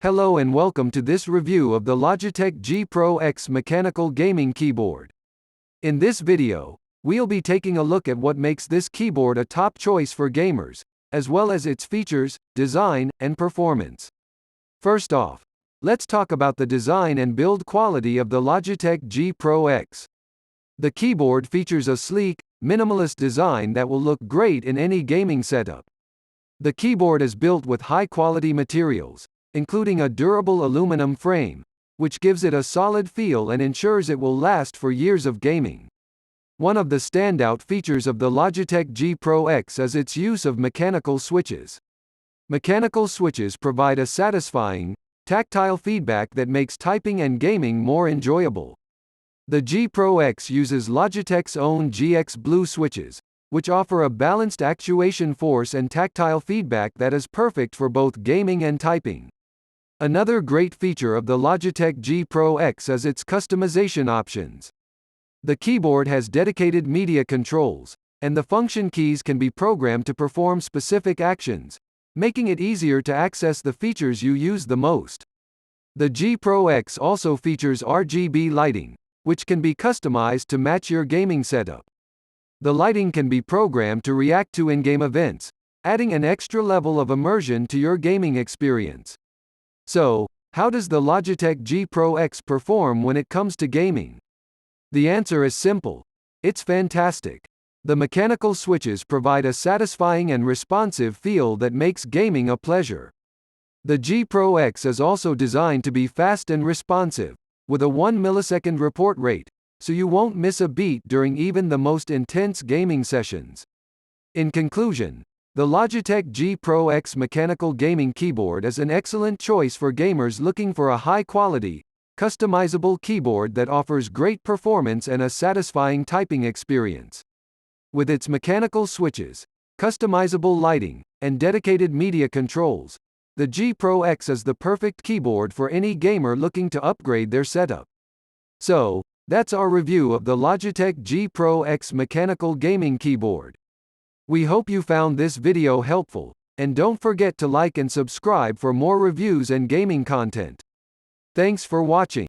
Hello and welcome to this review of the Logitech G Pro X mechanical gaming keyboard. In this video, we'll be taking a look at what makes this keyboard a top choice for gamers, as well as its features, design, and performance. First off, let's talk about the design and build quality of the Logitech G Pro X. The keyboard features a sleek, minimalist design that will look great in any gaming setup. The keyboard is built with high-quality materials, including a durable aluminum frame, which gives it a solid feel and ensures it will last for years of gaming. One of the standout features of the Logitech G Pro X is its use of mechanical switches. Mechanical switches provide a satisfying, tactile feedback that makes typing and gaming more enjoyable. The G Pro X uses Logitech's own GX Blue switches, which offer a balanced actuation force and tactile feedback that is perfect for both gaming and typing. Another great feature of the Logitech G Pro X is its customization options. The keyboard has dedicated media controls, and the function keys can be programmed to perform specific actions, making it easier to access the features you use the most. The G Pro X also features RGB lighting, which can be customized to match your gaming setup. The lighting can be programmed to react to in-game events, adding an extra level of immersion to your gaming experience. So, how does the Logitech G Pro X perform when it comes to gaming? The answer is simple. It's fantastic. The mechanical switches provide a satisfying and responsive feel that makes gaming a pleasure. The G Pro X is also designed to be fast and responsive, with a 1 millisecond report rate, so you won't miss a beat during even the most intense gaming sessions. In conclusion, the Logitech G Pro X mechanical gaming keyboard is an excellent choice for gamers looking for a high-quality, customizable keyboard that offers great performance and a satisfying typing experience. With its mechanical switches, customizable lighting, and dedicated media controls, the G Pro X is the perfect keyboard for any gamer looking to upgrade their setup. So, that's our review of the Logitech G Pro X mechanical gaming keyboard. We hope you found this video helpful, and don't forget to like and subscribe for more reviews and gaming content. Thanks for watching.